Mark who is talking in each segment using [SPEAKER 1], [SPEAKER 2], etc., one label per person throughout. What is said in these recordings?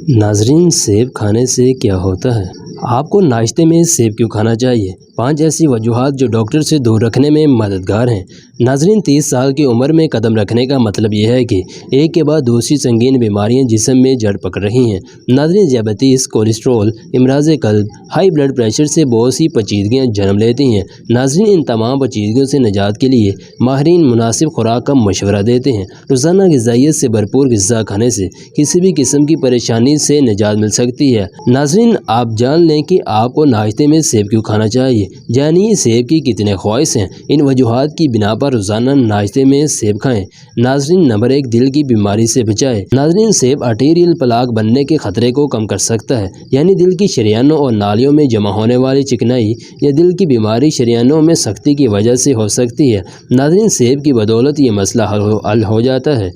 [SPEAKER 1] ناظرین، سیب کھانے سے کیا ہوتا ہے؟ آپ کو ناشتے میں سیب کیوں کھانا چاہیے؟ 5 ایسی وجوہات جو ڈاکٹر سے دور رکھنے میں مددگار ہیں۔ ناظرین، 30 سال کی عمر میں قدم رکھنے کا مطلب یہ ہے کہ ایک کے بعد دوسری سنگین بیماریاں جسم میں جڑ پکڑ رہی ہیں۔ ناظرین، ذیابیطس، کولیسٹرول، امراض قلب، ہائی بلڈ پریشر سے بہت سی پیچیدگیاں جنم لیتی ہیں۔ ناظرین، ان تمام پیچیدگیوں سے نجات کے لیے ماہرین مناسب خوراک کا مشورہ دیتے ہیں۔ روزانہ غذائیت سے بھرپور غذا کھانے سے کسی بھی قسم کی پریشانی سے نجات مل سکتی ہے۔ ناظرین، آپ جان لیں کہ آپ کو ناشتے میں سیب کیوں کھانا چاہیے۔ جانیے سیب کی کتنے خواص ہیں۔ ان وجوہات کی بنا پر روزانہ ناشتے میں سیب کھائیں۔ ناظرین، نمبر 1، دل کی بیماری سے بچائے۔ ناظرین، سیب آرٹیریل پلاک بننے کے خطرے کو کم کر سکتا ہے، یعنی دل کی شریانوں اور نالیوں میں جمع ہونے والی چکنائی یا دل کی بیماری شریانوں میں سختی کی وجہ سے ہو سکتی ہے۔ ناظرین، سیب کی بدولت یہ مسئلہ حل ہو جاتا ہے۔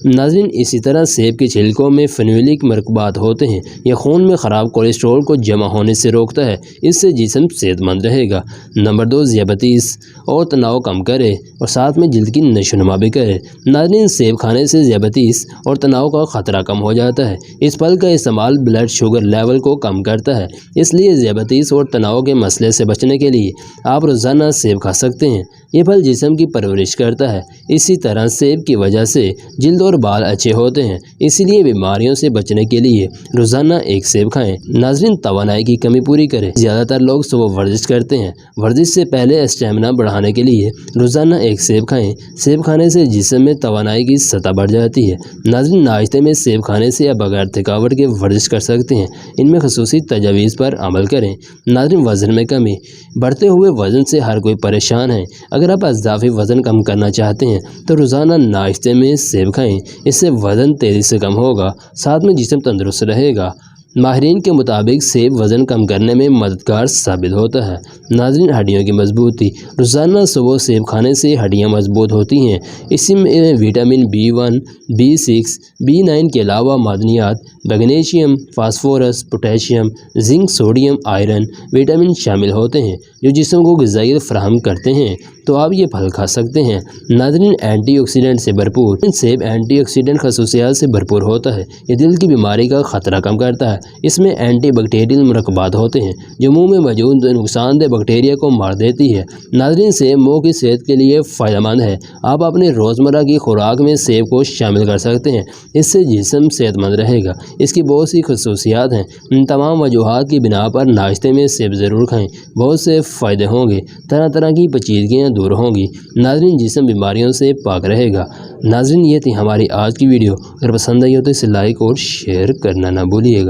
[SPEAKER 1] ناظرین، اسی طرح سیب کے چھلکوں میں فینولیک مرکبات ہوتے ہیں۔ یہ خون میں خراب کولیسٹرول کو جمع ہونے سے روکتا ہے، اس سے جسم صحت مند رہے گا۔ نمبر 2، ذیابیطس اور تناؤ کم کرے اور ساتھ میں جلد کی نشو و نما بھی کرے۔ ناظرین، سیب کھانے سے ذیابیطس اور تناؤ کا خطرہ کم ہو جاتا ہے۔ اس پھل کا استعمال بلڈ شوگر لیول کو کم کرتا ہے، اس لیے ذیابیطس اور تناؤ کے مسئلے سے بچنے کے لیے آپ روزانہ سیب کھا سکتے ہیں۔ یہ پھل جسم کی پرورش کرتا ہے۔ اسی طرح سیب کی وجہ سے جلد اور بال اچھے ہوتے ہیں، اسی لیے بیماریوں سے بچنے کے لیے روزانہ ایک سیب کھائیں۔ ناظرین، توانائی کی کمی پوری کریں۔ زیادہ تر لوگ صبح ورزش کرتے ہیں۔ ورزش سے پہلے اسٹیمنا بڑھانے کے لیے روزانہ ایک سیب کھائیں۔ سیب کھانے سے جسم میں توانائی کی سطح بڑھ جاتی ہے۔ ناظرین، ناشتے میں سیب کھانے سے آپ بغیر تھکاوٹ کے ورزش کر سکتے ہیں۔ ان میں خصوصی تجاویز پر عمل کریں۔ ناظرین، وزن میں کمی۔ بڑھتے ہوئے وزن سے ہر کوئی پریشان ہے۔ اگر آپ اضافی وزن کم کرنا چاہتے ہیں تو روزانہ ناشتے میں سیب کھائیں۔ اس سے وزن تیزی سے کم ہوگا، ساتھ میں جسم تندرست رہے گا۔ ماہرین کے مطابق سیب وزن کم کرنے میں مددگار ثابت ہوتا ہے۔ ناظرین، ہڈیوں کی مضبوطی۔ روزانہ صبح سیب کھانے سے ہڈیاں مضبوط ہوتی ہیں۔ اس میں وٹامن B1، B6، B9 کے علاوہ معدنیات magnesium, phosphorus, potassium, zinc, sodium, iron vitamin شامل ہوتے ہیں جو جسم کو غذائیت فراہم کرتے ہیں، تو آپ یہ پھل کھا سکتے ہیں۔ ناظرین، اینٹی آکسیڈنٹ سے بھرپور۔ سیب اینٹی آکسیڈنٹ خصوصیات سے بھرپور ہوتا ہے۔ یہ دل کی بیماری کا خطرہ کم کرتا ہے۔ اس میں اینٹی بیکٹیریل مرکبات ہوتے ہیں جو منہ میں موجود نقصان دہ بیکٹیریا کو مار دیتی ہے۔ ناظرین، سیب منہ کی صحت کے لیے فائدہ مند ہے۔ آپ اپنے روزمرہ کی خوراک میں سیب کو شامل کر سکتے ہیں، اس سے جسم صحت مند رہے گا۔ اس کی بہت سی خصوصیات ہیں۔ ان تمام وجوہات کی بنا پر ناشتے میں سیب ضرور کھائیں۔ بہت سے فائدے ہوں گے، طرح طرح کی پیچیدگیاں دور ہوں گی۔ ناظرین، جسم بیماریوں سے پاک رہے گا۔ ناظرین، یہ تھی ہماری آج کی ویڈیو۔ اگر پسند آئی ہو تو اسے لائک اور شیئر کرنا نہ بھولیے گا۔